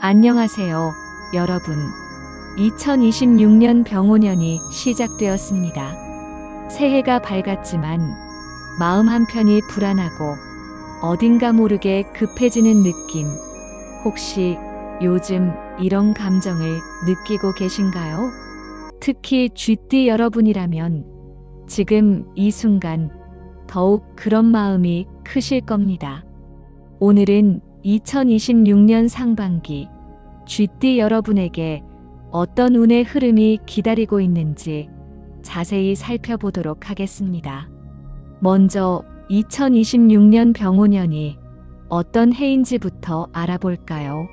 안녕하세요, 여러분. 2026년 병오년이 시작되었습니다. 새해가 밝았지만 마음 한편이 불안하고 어딘가 모르게 급해지는 느낌. 혹시 요즘 이런 감정을 느끼고 계신가요? 특히 쥐띠 여러분이라면 지금 이 순간 더욱 그런 마음이 크실 겁니다. 오늘은 2026년 상반기 쥐띠 여러분에게 어떤 운의 흐름이 기다리고 있는지 자세히 살펴보도록 하겠습니다. 먼저 2026년 병오년이 어떤 해인지부터 알아볼까요?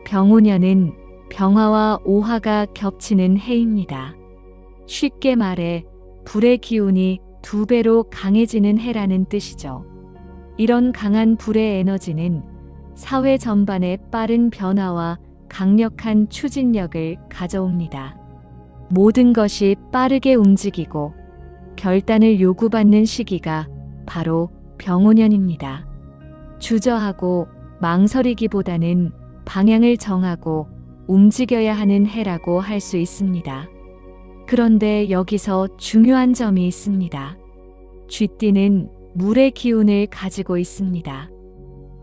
병오년은 병화와 오화가 겹치는 해입니다. 쉽게 말해 불의 기운이 2배로 강해지는 해라는 뜻이죠. 이런 강한 불의 에너지는 사회 전반에 빠른 변화와 강력한 추진력을 가져옵니다. 모든 것이 빠르게 움직이고 결단을 요구받는 시기가 바로 병오년입니다. 주저하고 망설이기보다는 방향을 정하고 움직여야 하는 해라고 할 수 있습니다. 그런데 여기서 중요한 점이 있습니다. 쥐띠는 물의 기운을 가지고 있습니다.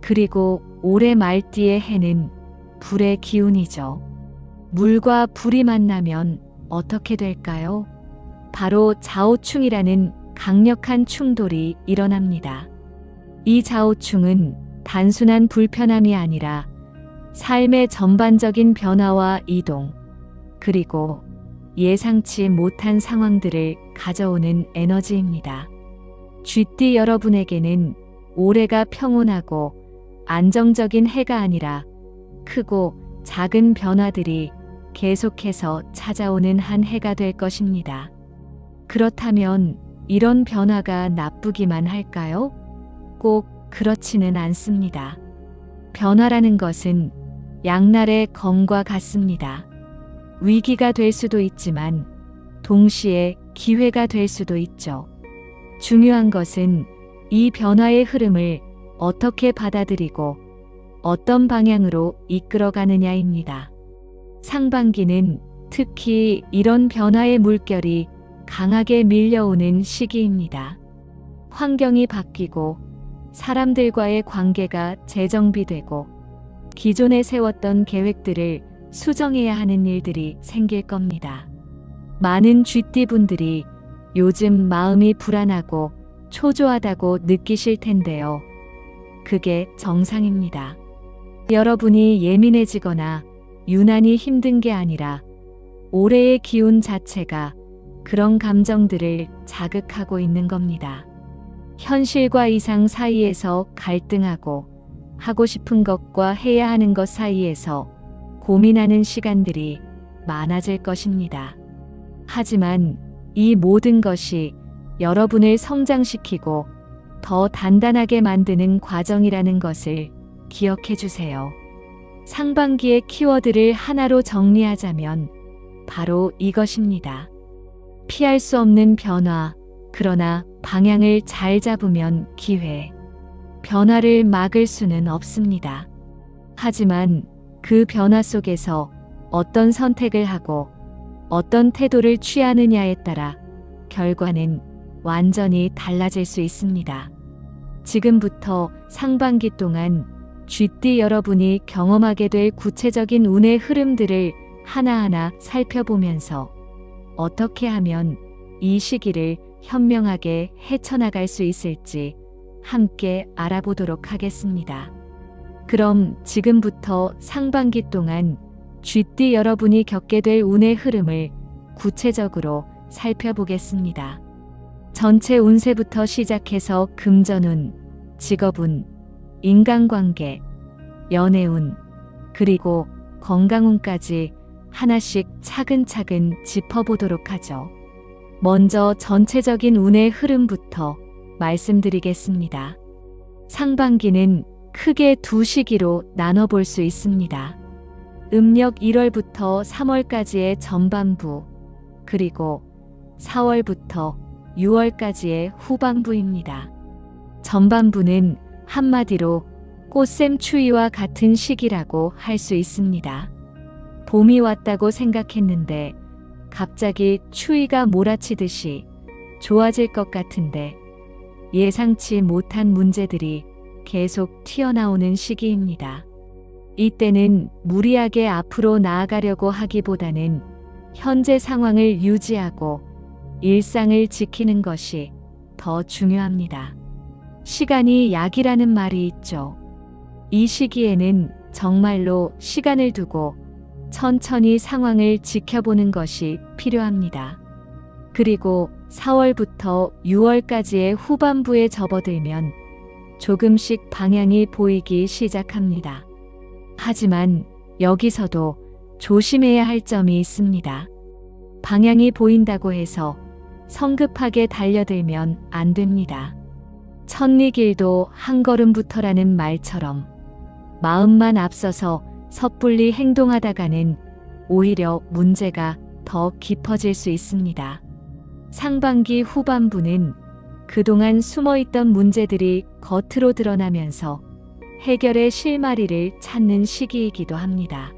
그리고 올해 말띠의 해는 불의 기운이죠. 물과 불이 만나면 어떻게 될까요? 바로 좌우충이라는 강력한 충돌이 일어납니다. 이 좌우충은 단순한 불편함이 아니라 삶의 전반적인 변화와 이동, 그리고 예상치 못한 상황들을 가져오는 에너지입니다. 쥐띠 여러분에게는 올해가 평온하고 안정적인 해가 아니라 크고 작은 변화들이 계속해서 찾아오는 한 해가 될 것입니다. 그렇다면 이런 변화가 나쁘기만 할까요? 꼭 그렇지는 않습니다. 변화라는 것은 양날의 검과 같습니다. 위기가 될 수도 있지만 동시에 기회가 될 수도 있죠. 중요한 것은 이 변화의 흐름을 어떻게 받아들이고 어떤 방향으로 이끌어가느냐입니다. 상반기는 특히 이런 변화의 물결이 강하게 밀려오는 시기입니다. 환경이 바뀌고 사람들과의 관계가 재정비되고 기존에 세웠던 계획들을 수정해야 하는 일들이 생길 겁니다. 많은 쥐띠분들이 요즘 마음이 불안하고 초조하다고 느끼실 텐데요. 그게 정상입니다. 여러분이 예민해지거나 유난히 힘든 게 아니라 올해의 기운 자체가 그런 감정들을 자극하고 있는 겁니다. 현실과 이상 사이에서 갈등하고 하고 싶은 것과 해야 하는 것 사이에서 고민하는 시간들이 많아질 것입니다. 하지만 이 모든 것이 여러분을 성장시키고 더 단단하게 만드는 과정이라는 것을 기억해 주세요. 상반기의 키워드를 하나로 정리하자면 바로 이것입니다. 피할 수 없는 변화, 그러나 방향을 잘 잡으면 기회. 변화를 막을 수는 없습니다. 하지만 그 변화 속에서 어떤 선택을 하고 어떤 태도를 취하느냐에 따라 결과는 완전히 달라질 수 있습니다. 지금부터 상반기 동안 쥐띠 여러분이 경험하게 될 구체적인 운의 흐름들을 하나하나 살펴보면서 어떻게 하면 이 시기를 현명하게 헤쳐나갈 수 있을지 함께 알아보도록 하겠습니다. 그럼 지금부터 상반기 동안 쥐띠 여러분이 겪게 될 운의 흐름을 구체적으로 살펴보겠습니다. 전체 운세부터 시작해서 금전운, 직업운, 인간관계, 연애운, 그리고 건강운까지 하나씩 차근차근 짚어보도록 하죠. 먼저 전체적인 운의 흐름부터 말씀드리겠습니다. 상반기는 크게 2시기로 나눠볼 수 있습니다. 음력 1월부터 3월까지의 전반부, 그리고 4월부터 6월까지의 후반부입니다. 전반부는 한마디로 꽃샘 추위와 같은 시기라고 할 수 있습니다. 봄이 왔다고 생각했는데 갑자기 추위가 몰아치듯이 좋아질 것 같은데 예상치 못한 문제들이 계속 튀어나오는 시기입니다. 이때는 무리하게 앞으로 나아가려고 하기보다는 현재 상황을 유지하고 일상을 지키는 것이 더 중요합니다. 시간이 약이라는 말이 있죠. 이 시기에는 정말로 시간을 두고 천천히 상황을 지켜보는 것이 필요합니다. 그리고 4월부터 6월까지의 후반부에 접어들면 조금씩 방향이 보이기 시작합니다. 하지만 여기서도 조심해야 할 점이 있습니다. 방향이 보인다고 해서 성급하게 달려들면 안 됩니다. 천리길도 한 걸음부터라는 말처럼 마음만 앞서서 섣불리 행동하다가는 오히려 문제가 더 깊어질 수 있습니다. 상반기 후반부는 그동안 숨어있던 문제들이 겉으로 드러나면서 해결의 실마리를 찾는 시기이기도 합니다.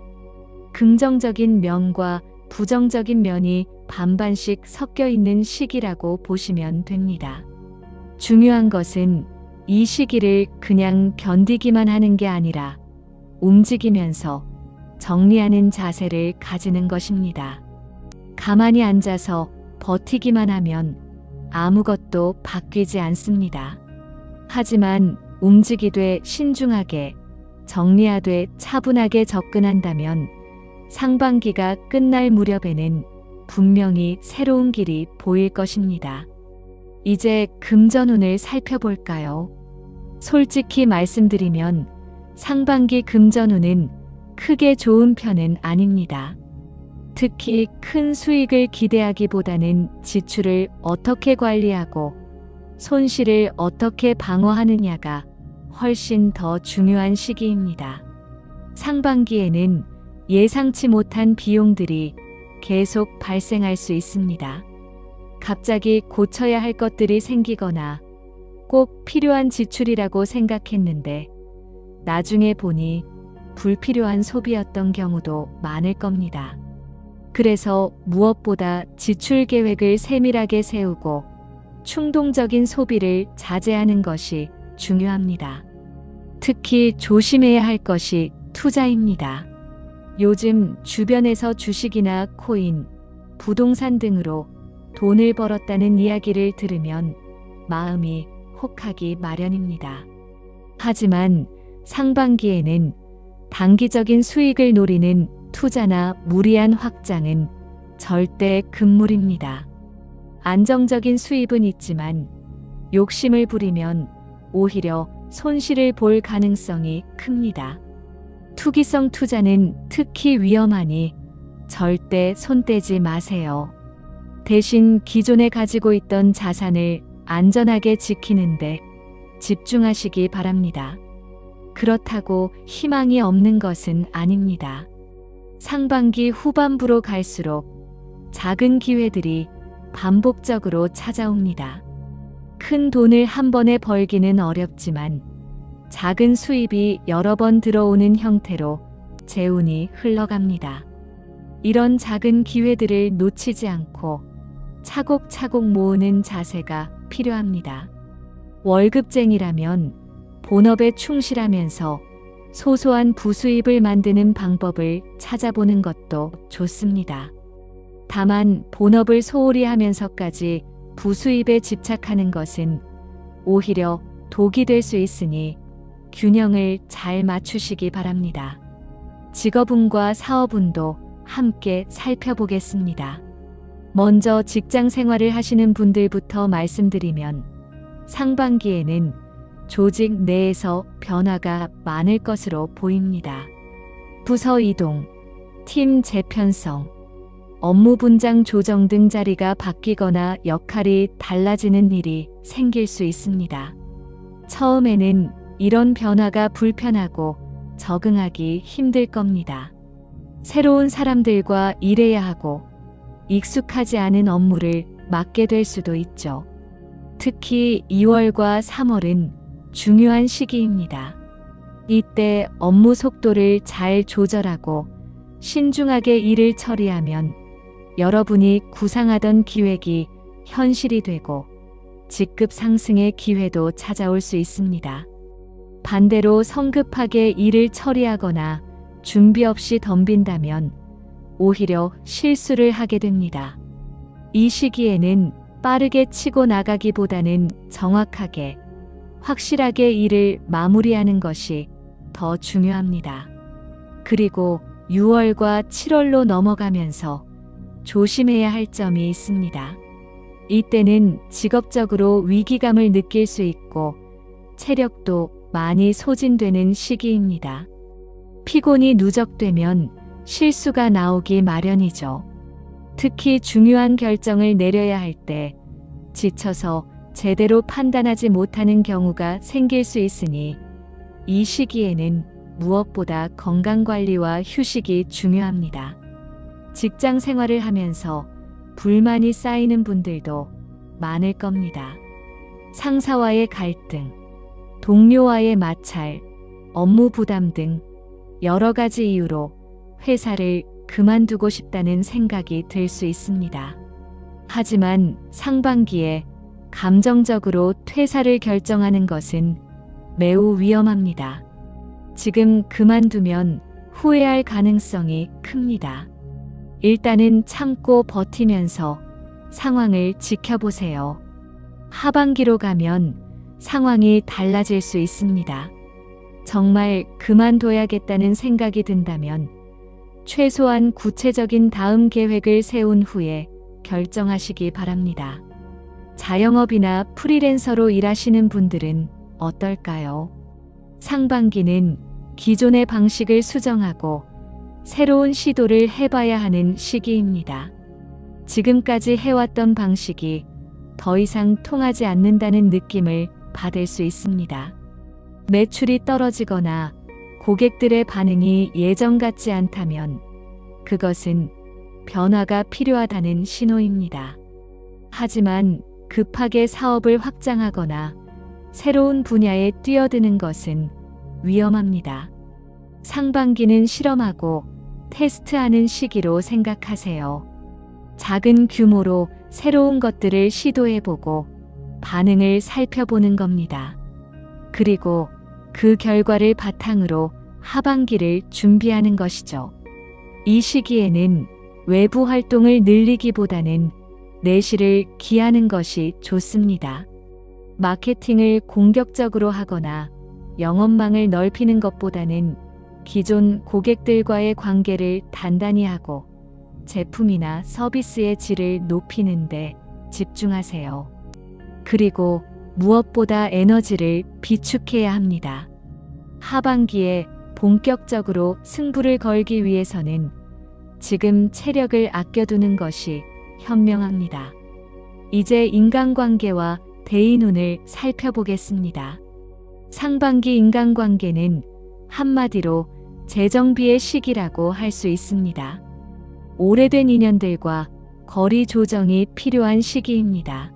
긍정적인 면과 부정적인 면이 반반씩 섞여 있는 시기라고 보시면 됩니다. 중요한 것은 이 시기를 그냥 견디기만 하는 게 아니라 움직이면서 정리하는 자세를 가지는 것입니다. 가만히 앉아서 버티기만 하면 아무것도 바뀌지 않습니다. 하지만 움직이되 신중하게, 정리하되 차분하게 접근한다면 상반기가 끝날 무렵에는 분명히 새로운 길이 보일 것입니다. 이제 금전운을 살펴볼까요? 솔직히 말씀드리면 상반기 금전운은 크게 좋은 편은 아닙니다. 특히 큰 수익을 기대하기보다는 지출을 어떻게 관리하고 손실을 어떻게 방어하느냐가 훨씬 더 중요한 시기입니다. 상반기에는 예상치 못한 비용들이 계속 발생할 수 있습니다. 갑자기 고쳐야 할 것들이 생기거나 꼭 필요한 지출이라고 생각했는데 나중에 보니 불필요한 소비였던 경우도 많을 겁니다. 그래서 무엇보다 지출 계획을 세밀하게 세우고 충동적인 소비를 자제하는 것이 중요합니다. 특히 조심해야 할 것이 투자입니다. 요즘 주변에서 주식이나 코인, 부동산 등으로 돈을 벌었다는 이야기를 들으면 마음이 혹하기 마련입니다. 하지만 상반기에는 단기적인 수익을 노리는 투자나 무리한 확장은 절대 금물입니다. 안정적인 수입은 있지만 욕심을 부리면 오히려 손실을 볼 가능성이 큽니다. 투기성 투자는 특히 위험하니 절대 손 떼지 마세요. 대신 기존에 가지고 있던 자산을 안전하게 지키는데 집중하시기 바랍니다. 그렇다고 희망이 없는 것은 아닙니다. 상반기 후반부로 갈수록 작은 기회들이 반복적으로 찾아옵니다. 큰 돈을 한 번에 벌기는 어렵지만 작은 수입이 여러 번 들어오는 형태로 재운이 흘러갑니다. 이런 작은 기회들을 놓치지 않고 차곡차곡 모으는 자세가 필요합니다. 월급쟁이라면 본업에 충실하면서 소소한 부수입을 만드는 방법을 찾아보는 것도 좋습니다. 다만 본업을 소홀히 하면서까지 부수입에 집착하는 것은 오히려 독이 될 수 있으니 균형을 잘 맞추시기 바랍니다. 직업운과 사업운도 함께 살펴보겠습니다. 먼저 직장 생활을 하시는 분들부터 말씀드리면 상반기에는 조직 내에서 변화가 많을 것으로 보입니다. 부서 이동, 팀 재편성, 업무 분장 조정 등 자리가 바뀌거나 역할이 달라지는 일이 생길 수 있습니다. 처음에는 이런 변화가 불편하고 적응하기 힘들 겁니다. 새로운 사람들과 일해야 하고 익숙하지 않은 업무를 맡게 될 수도 있죠. 특히 2월과 3월은 중요한 시기입니다. 이때 업무 속도를 잘 조절하고 신중하게 일을 처리하면 여러분이 구상하던 기획이 현실이 되고 직급 상승의 기회도 찾아올 수 있습니다. 반대로 성급하게 일을 처리하거나 준비 없이 덤빈다면 오히려 실수를 하게 됩니다. 이 시기에는 빠르게 치고 나가기보다는 정확하게, 확실하게 일을 마무리하는 것이 더 중요합니다. 그리고 6월과 7월로 넘어가면서 조심해야 할 점이 있습니다. 이때는 직업적으로 위기감을 느낄 수 있고 체력도 많이 소진되는 시기입니다. 피곤이 누적되면 실수가 나오기 마련이죠. 특히 중요한 결정을 내려야 할 때 지쳐서 제대로 판단하지 못하는 경우가 생길 수 있으니 이 시기에는 무엇보다 건강관리와 휴식이 중요합니다. 직장 생활을 하면서 불만이 쌓이는 분들도 많을 겁니다. 상사와의 갈등, 동료와의 마찰, 업무 부담 등 여러 가지 이유로 회사를 그만두고 싶다는 생각이 들 수 있습니다. 하지만 상반기에 감정적으로 퇴사를 결정하는 것은 매우 위험합니다. 지금 그만두면 후회할 가능성이 큽니다. 일단은 참고 버티면서 상황을 지켜보세요. 하반기로 가면 상황이 달라질 수 있습니다. 정말 그만둬야겠다는 생각이 든다면 최소한 구체적인 다음 계획을 세운 후에 결정하시기 바랍니다. 자영업이나 프리랜서로 일하시는 분들은 어떨까요? 상반기는 기존의 방식을 수정하고 새로운 시도를 해봐야 하는 시기입니다. 지금까지 해왔던 방식이 더 이상 통하지 않는다는 느낌을 받을 수 있습니다. 매출이 떨어지거나 고객들의 반응이 예전 같지 않다면 그것은 변화가 필요하다는 신호입니다. 하지만 급하게 사업을 확장하거나 새로운 분야에 뛰어드는 것은 위험합니다. 상반기는 실험하고 테스트하는 시기로 생각하세요. 작은 규모로 새로운 것들을 시도해보고 반응을 살펴보는 겁니다. 그리고 그 결과를 바탕으로 하반기를 준비하는 것이죠. 이 시기에는 외부 활동을 늘리기보다는 내실을 기하는 것이 좋습니다. 마케팅을 공격적으로 하거나 영업망을 넓히는 것보다는 기존 고객들과의 관계를 단단히 하고 제품이나 서비스의 질을 높이는 데 집중하세요. 그리고 무엇보다 에너지를 비축해야 합니다. 하반기에 본격적으로 승부를 걸기 위해서는 지금 체력을 아껴두는 것이 현명합니다. 이제 인간관계와 대인운을 살펴보겠습니다. 상반기 인간관계는 한마디로 재정비의 시기라고 할 수 있습니다. 오래된 인연들과 거리 조정이 필요한 시기입니다.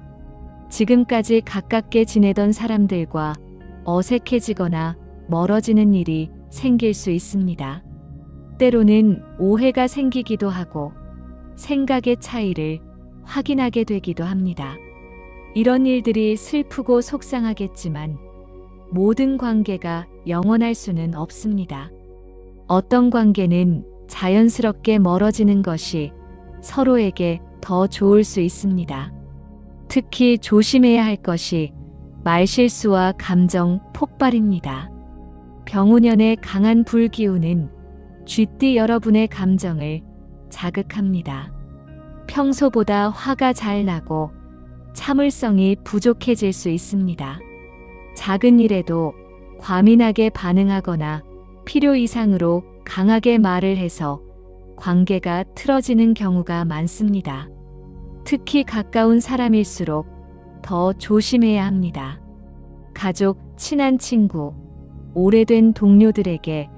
지금까지 가깝게 지내던 사람들과 어색해지거나 멀어지는 일이 생길 수 있습니다. 때로는 오해가 생기기도 하고 생각의 차이를 확인하게 되기도 합니다. 이런 일들이 슬프고 속상하겠지만 모든 관계가 영원할 수는 없습니다. 어떤 관계는 자연스럽게 멀어지는 것이 서로에게 더 좋을 수 있습니다. 특히 조심해야 할 것이 말실수와 감정 폭발입니다. 병우년의 강한 불기운은 쥐띠 여러분의 감정을 자극합니다. 평소보다 화가 잘 나고 참을성이 부족해질 수 있습니다. 작은 일에도 과민하게 반응하거나 필요 이상으로 강하게 말을 해서 관계가 틀어지는 경우가 많습니다. 특히 가까운 사람일수록 더 조심해야 합니다. 가족, 친한 친구, 오래된 동료들에게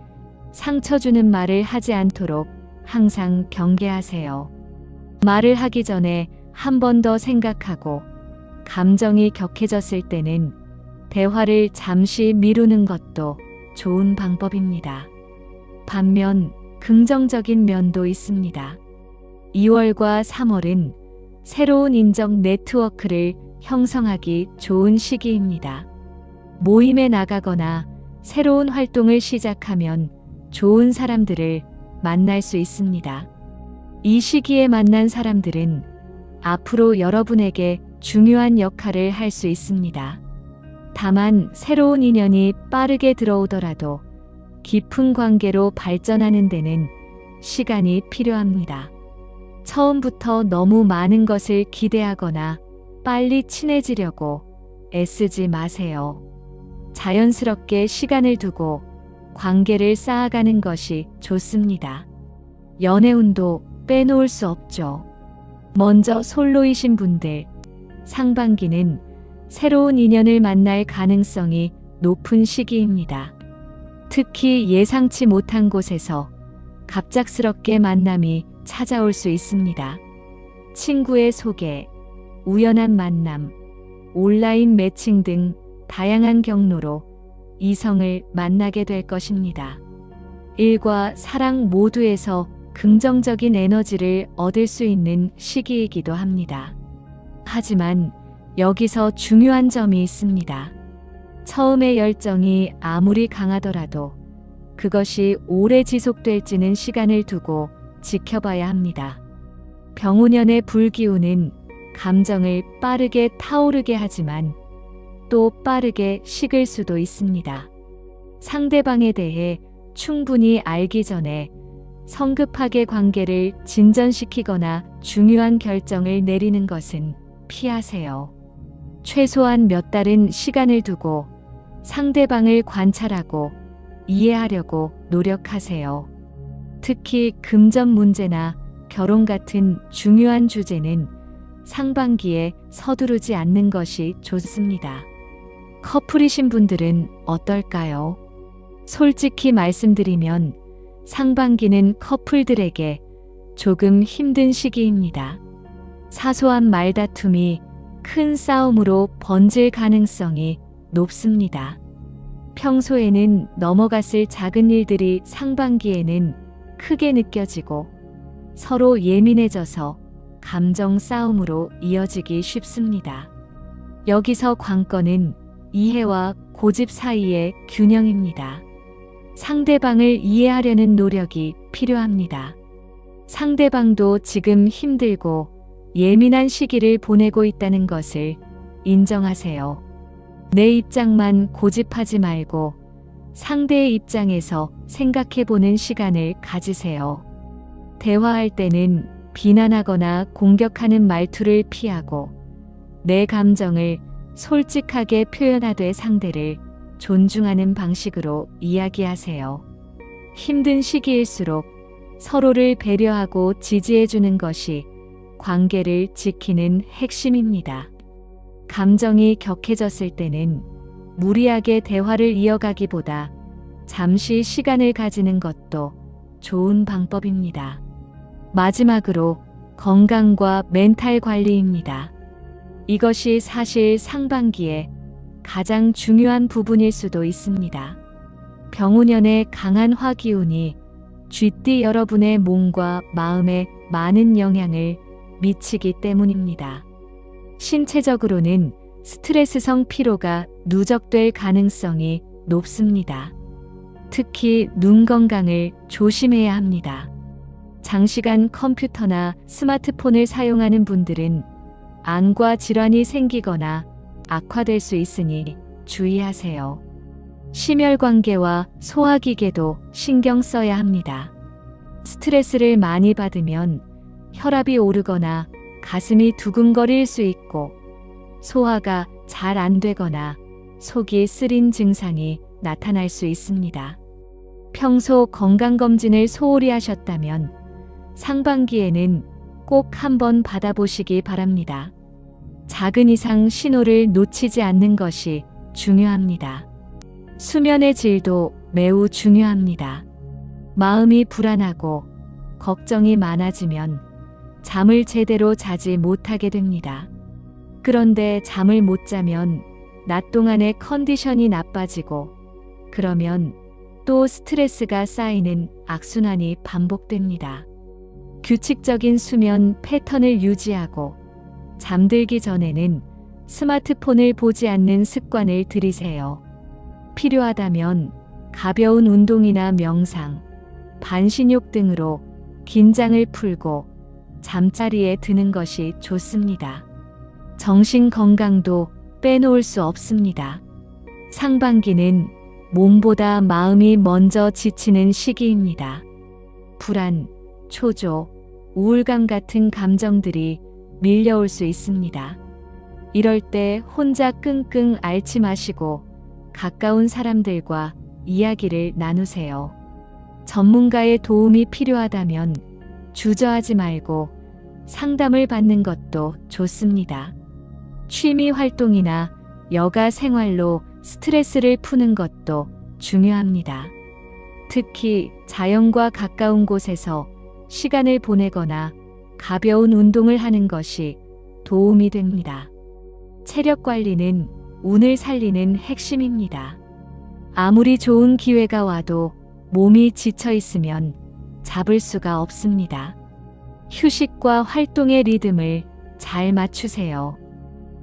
상처 주는 말을 하지 않도록 항상 경계하세요. 말을 하기 전에 한 번 더 생각하고 감정이 격해졌을 때는 대화를 잠시 미루는 것도 좋은 방법입니다. 반면 긍정적인 면도 있습니다. 2월과 3월은 새로운 인적 네트워크를 형성하기 좋은 시기입니다. 모임에 나가거나 새로운 활동을 시작하면 좋은 사람들을 만날 수 있습니다. 이 시기에 만난 사람들은 앞으로 여러분에게 중요한 역할을 할 수 있습니다. 다만 새로운 인연이 빠르게 들어오더라도 깊은 관계로 발전하는 데는 시간이 필요합니다. 처음부터 너무 많은 것을 기대하거나 빨리 친해지려고 애쓰지 마세요. 자연스럽게 시간을 두고 관계를 쌓아가는 것이 좋습니다. 연애운도 빼놓을 수 없죠. 먼저 솔로이신 분들, 상반기는 새로운 인연을 만날 가능성이 높은 시기입니다. 특히 예상치 못한 곳에서 갑작스럽게 만남이 찾아올 수 있습니다. 친구의 소개, 우연한 만남, 온라인 매칭 등 다양한 경로로 이성을 만나게 될 것입니다. 일과 사랑 모두에서 긍정적인 에너지를 얻을 수 있는 시기이기도 합니다. 하지만 여기서 중요한 점이 있습니다. 처음의 열정이 아무리 강하더라도 그것이 오래 지속될지는 시간을 두고 지켜봐야 합니다. 병우년의 불기운은 감정을 빠르게 타오르게 하지만 또 빠르게 식을 수도 있습니다. 상대방에 대해 충분히 알기 전에 성급하게 관계를 진전시키거나 중요한 결정을 내리는 것은 피하세요. 최소한 몇 달은 시간을 두고 상대방을 관찰하고 이해하려고 노력하세요. 특히 금전 문제나 결혼 같은 중요한 주제는 상반기에 서두르지 않는 것이 좋습니다. 커플이신 분들은 어떨까요? 솔직히 말씀드리면 상반기는 커플들에게 조금 힘든 시기입니다. 사소한 말다툼이 큰 싸움으로 번질 가능성이 높습니다. 평소에는 넘어갔을 작은 일들이 상반기에는 크게 느껴지고 서로 예민해져서 감정 싸움으로 이어지기 쉽습니다. 여기서 관건은 이해와 고집 사이의 균형입니다. 상대방을 이해하려는 노력이 필요합니다. 상대방도 지금 힘들고 예민한 시기를 보내고 있다는 것을 인정하세요. 내 입장만 고집하지 말고 상대의 입장에서 생각해보는 시간을 가지세요. 대화할 때는 비난하거나 공격하는 말투를 피하고 내 감정을 솔직하게 표현하되 상대를 존중하는 방식으로 이야기하세요. 힘든 시기일수록 서로를 배려하고 지지해주는 것이 관계를 지키는 핵심입니다. 감정이 격해졌을 때는 무리하게 대화를 이어가기보다 잠시 시간을 가지는 것도 좋은 방법입니다. 마지막으로 건강과 멘탈 관리입니다. 이것이 사실 상반기에 가장 중요한 부분일 수도 있습니다. 병우년의 강한 화기운이 쥐띠 여러분의 몸과 마음에 많은 영향을 미치기 때문입니다. 신체적으로는 스트레스성 피로가 누적될 가능성이 높습니다. 특히 눈 건강을 조심해야 합니다. 장시간 컴퓨터나 스마트폰을 사용하는 분들은 안과 질환이 생기거나 악화될 수 있으니 주의하세요. 심혈관계와 소화기계도 신경 써야 합니다. 스트레스를 많이 받으면 혈압이 오르거나 가슴이 두근거릴 수 있고 소화가 잘 안 되거나 속이 쓰린 증상이 나타날 수 있습니다. 평소 건강검진을 소홀히 하셨다면 상반기에는 꼭 한번 받아보시기 바랍니다. 작은 이상 신호를 놓치지 않는 것이 중요합니다. 수면의 질도 매우 중요합니다. 마음이 불안하고 걱정이 많아지면 잠을 제대로 자지 못하게 됩니다. 그런데 잠을 못 자면 낮 동안의 컨디션이 나빠지고 그러면 또 스트레스가 쌓이는 악순환이 반복됩니다. 규칙적인 수면 패턴을 유지하고 잠들기 전에는 스마트폰을 보지 않는 습관을 들이세요. 필요하다면 가벼운 운동이나 명상, 반신욕 등으로 긴장을 풀고 잠자리에 드는 것이 좋습니다. 정신 건강도 빼놓을 수 없습니다. 상반기는 몸보다 마음이 먼저 지치는 시기입니다. 불안, 초조, 우울감 같은 감정들이 밀려올 수 있습니다. 이럴 때 혼자 끙끙 앓지 마시고 가까운 사람들과 이야기를 나누세요. 전문가의 도움이 필요하다면 주저하지 말고 상담을 받는 것도 좋습니다. 취미 활동이나 여가 생활로 스트레스를 푸는 것도 중요합니다. 특히 자연과 가까운 곳에서 시간을 보내거나 가벼운 운동을 하는 것이 도움이 됩니다. 체력 관리는 운을 살리는 핵심입니다. 아무리 좋은 기회가 와도 몸이 지쳐 있으면 잡을 수가 없습니다. 휴식과 활동의 리듬을 잘 맞추세요.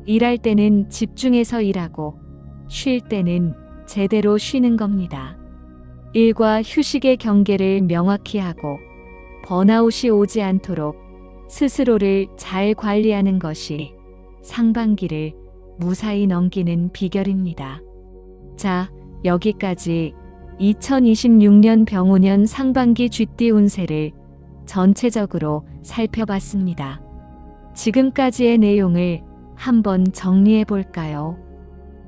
일할 때는 집중해서 일하고 쉴 때는 제대로 쉬는 겁니다. 일과 휴식의 경계를 명확히 하고 번아웃이 오지 않도록 스스로를 잘 관리하는 것이 상반기를 무사히 넘기는 비결입니다. 자, 여기까지 2026년 병오년 상반기 쥐띠 운세를 전체적으로 살펴봤습니다. 지금까지의 내용을 한번 정리해 볼까요?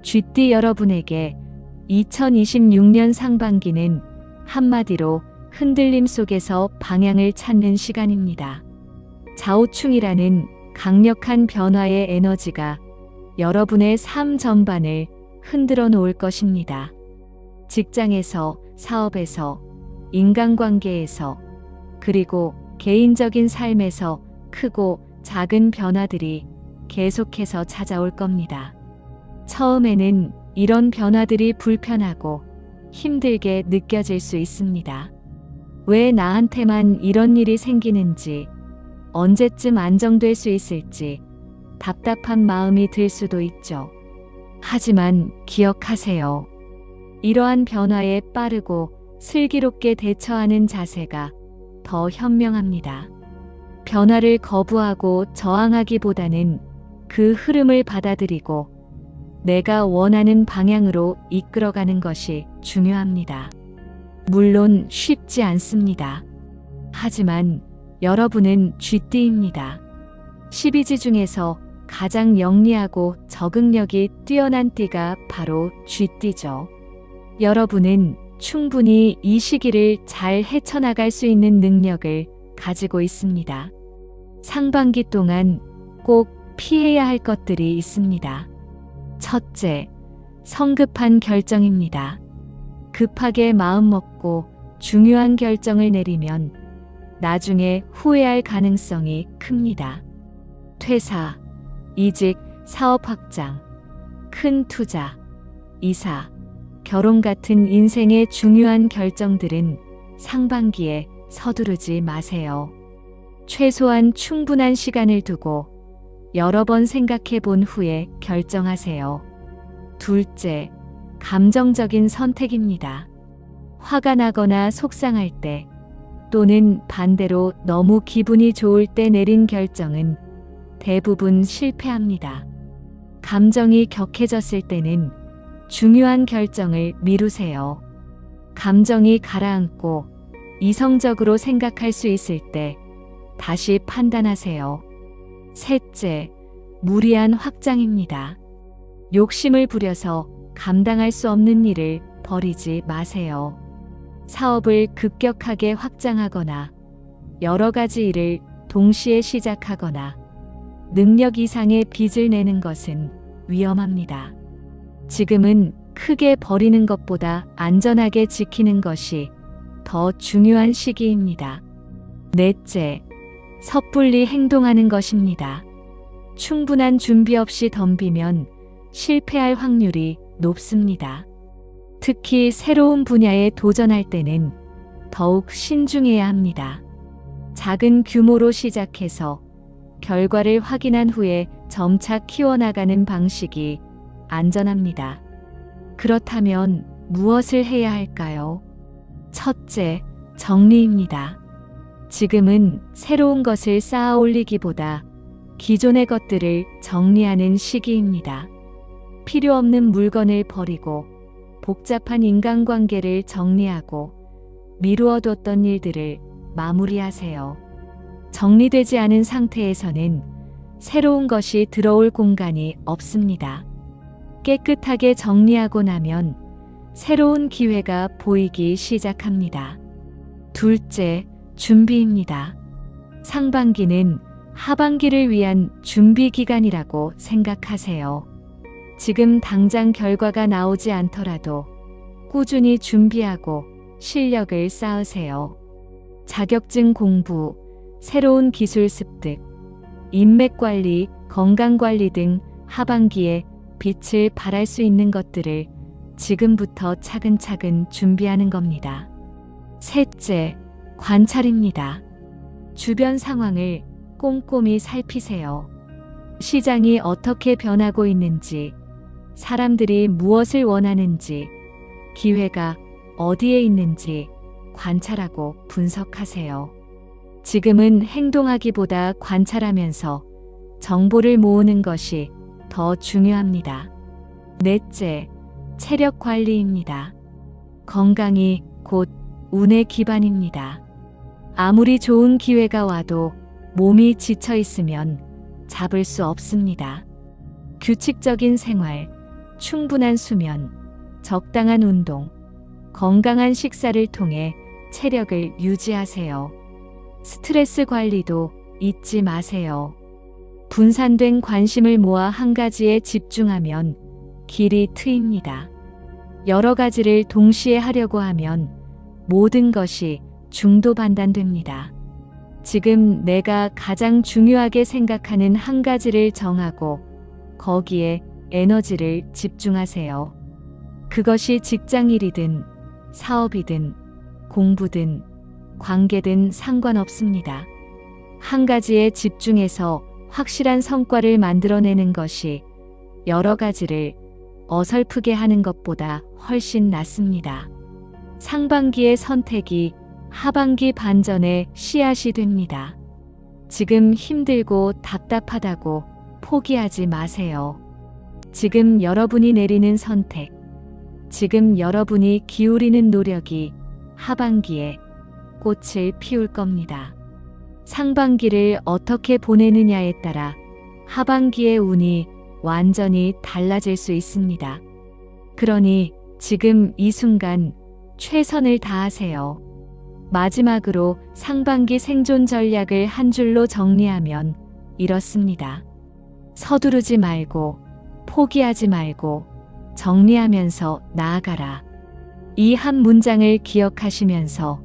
쥐띠 여러분에게 2026년 상반기는 한마디로 흔들림 속에서 방향을 찾는 시간입니다. 좌우충이라는 강력한 변화의 에너지가 여러분의 삶 전반을 흔들어 놓을 것입니다. 직장에서, 사업에서, 인간관계에서, 그리고 개인적인 삶에서 크고 작은 변화들이 계속해서 찾아올 겁니다. 처음에는 이런 변화들이 불편하고 힘들게 느껴질 수 있습니다. 왜 나한테만 이런 일이 생기는지, 언제쯤 안정될 수 있을지 답답한 마음이 들 수도 있죠. 하지만 기억하세요. 이러한 변화에 빠르고 슬기롭게 대처하는 자세가 더 현명합니다. 변화를 거부하고 저항하기보다는 그 흐름을 받아들이고 내가 원하는 방향으로 이끌어가는 것이 중요합니다. 물론 쉽지 않습니다. 하지만 여러분은 쥐띠입니다. 12지 중에서 가장 영리하고 적응력이 뛰어난 띠가 바로 쥐띠죠. 여러분은 충분히 이 시기를 잘 헤쳐나갈 수 있는 능력을 가지고 있습니다. 상반기 동안 꼭 피해야 할 것들이 있습니다. 첫째, 성급한 결정입니다. 급하게 마음먹고 중요한 결정을 내리면 나중에 후회할 가능성이 큽니다. 퇴사, 이직, 사업 확장, 큰 투자, 이사, 결혼 같은 인생의 중요한 결정들은 상반기에 서두르지 마세요. 최소한 충분한 시간을 두고 여러 번 생각해 본 후에 결정하세요. 둘째, 감정적인 선택입니다. 화가 나거나 속상할 때 또는 반대로 너무 기분이 좋을 때 내린 결정은 대부분 실패합니다. 감정이 격해졌을 때는 중요한 결정을 미루세요. 감정이 가라앉고 이성적으로 생각할 수 있을 때 다시 판단하세요. 셋째, 무리한 확장입니다. 욕심을 부려서 감당할 수 없는 일을 벌이지 마세요. 사업을 급격하게 확장하거나 여러 가지 일을 동시에 시작하거나 능력 이상의 빚을 내는 것은 위험합니다. 지금은 크게 버리는 것보다 안전하게 지키는 것이 더 중요한 시기입니다. 넷째, 섣불리 행동하는 것입니다. 충분한 준비 없이 덤비면 실패할 확률이 높습니다. 특히 새로운 분야에 도전할 때는 더욱 신중해야 합니다. 작은 규모로 시작해서 결과를 확인한 후에 점차 키워나가는 방식이 안전합니다. 그렇다면 무엇을 해야 할까요? 첫째, 정리입니다. 지금은 새로운 것을 쌓아 올리기보다 기존의 것들을 정리하는 시기입니다. 필요 없는 물건을 버리고 복잡한 인간관계를 정리하고 미루어뒀던 일들을 마무리하세요. 정리되지 않은 상태에서는 새로운 것이 들어올 공간이 없습니다. 깨끗하게 정리하고 나면 새로운 기회가 보이기 시작합니다. 둘째, 준비입니다. 상반기는 하반기를 위한 준비 기간이라고 생각하세요. 지금 당장 결과가 나오지 않더라도 꾸준히 준비하고 실력을 쌓으세요. 자격증 공부, 새로운 기술 습득, 인맥 관리, 건강 관리 등 하반기에 빛을 발할 수 있는 것들을 지금부터 차근차근 준비하는 겁니다. 셋째, 관찰입니다. 주변 상황을 꼼꼼히 살피세요. 시장이 어떻게 변하고 있는지, 사람들이 무엇을 원하는지, 기회가 어디에 있는지 관찰하고 분석하세요. 지금은 행동하기보다 관찰하면서 정보를 모으는 것이 더 중요합니다. 넷째, 체력 관리입니다. 건강이 곧 운의 기반입니다. 아무리 좋은 기회가 와도 몸이 지쳐 있으면 잡을 수 없습니다. 규칙적인 생활, 충분한 수면, 적당한 운동, 건강한 식사를 통해 체력을 유지하세요. 스트레스 관리도 잊지 마세요. 분산된 관심을 모아 한 가지에 집중하면 길이 트입니다. 여러 가지를 동시에 하려고 하면 모든 것이 중도반단됩니다. 지금 내가 가장 중요하게 생각하는 한 가지를 정하고 거기에 에너지를 집중하세요. 그것이 직장일이든 사업이든 공부든 관계든 상관없습니다. 한 가지에 집중해서 확실한 성과를 만들어내는 것이 여러 가지를 어설프게 하는 것보다 훨씬 낫습니다. 상반기의 선택이 하반기 반전의 씨앗이 됩니다. 지금 힘들고 답답하다고 포기하지 마세요. 지금 여러분이 내리는 선택, 지금 여러분이 기울이는 노력이 하반기에 꽃을 피울 겁니다. 상반기를 어떻게 보내느냐에 따라 하반기의 운이 완전히 달라질 수 있습니다. 그러니 지금 이 순간 최선을 다하세요. 마지막으로 상반기 생존 전략을 한 줄로 정리하면 이렇습니다. 서두르지 말고, 포기하지 말고, 정리하면서 나아가라. 이 한 문장을 기억하시면서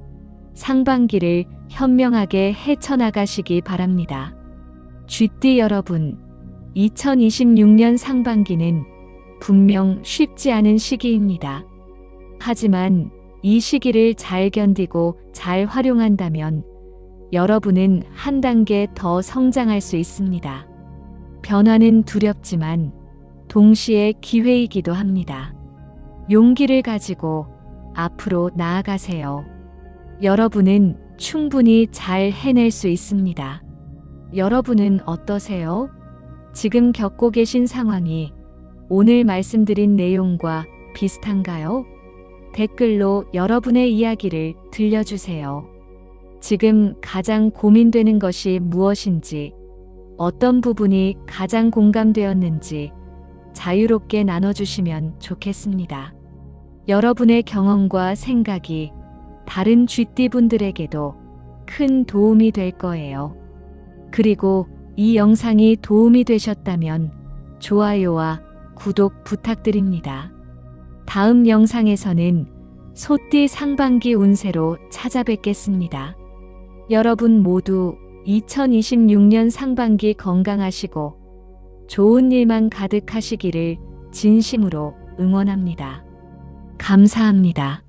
상반기를 현명하게 헤쳐나가시기 바랍니다. 쥐띠 여러분, 2026년 상반기는 분명 쉽지 않은 시기입니다. 하지만 이 시기를 잘 견디고 잘 활용한다면 여러분은 한 단계 더 성장할 수 있습니다. 변화는 두렵지만 동시에 기회이기도 합니다. 용기를 가지고 앞으로 나아가세요. 여러분은 충분히 잘 해낼 수 있습니다. 여러분은 어떠세요? 지금 겪고 계신 상황이 오늘 말씀드린 내용과 비슷한가요? 댓글로 여러분의 이야기를 들려주세요. 지금 가장 고민되는 것이 무엇인지, 어떤 부분이 가장 공감되었는지 자유롭게 나눠주시면 좋겠습니다. 여러분의 경험과 생각이 다른 쥐띠분들에게도 큰 도움이 될 거예요. 그리고 이 영상이 도움이 되셨다면 좋아요와 구독 부탁드립니다. 다음 영상에서는 소띠 상반기 운세로 찾아뵙겠습니다. 여러분 모두 2026년 상반기 건강하시고 좋은 일만 가득하시기를 진심으로 응원합니다. 감사합니다.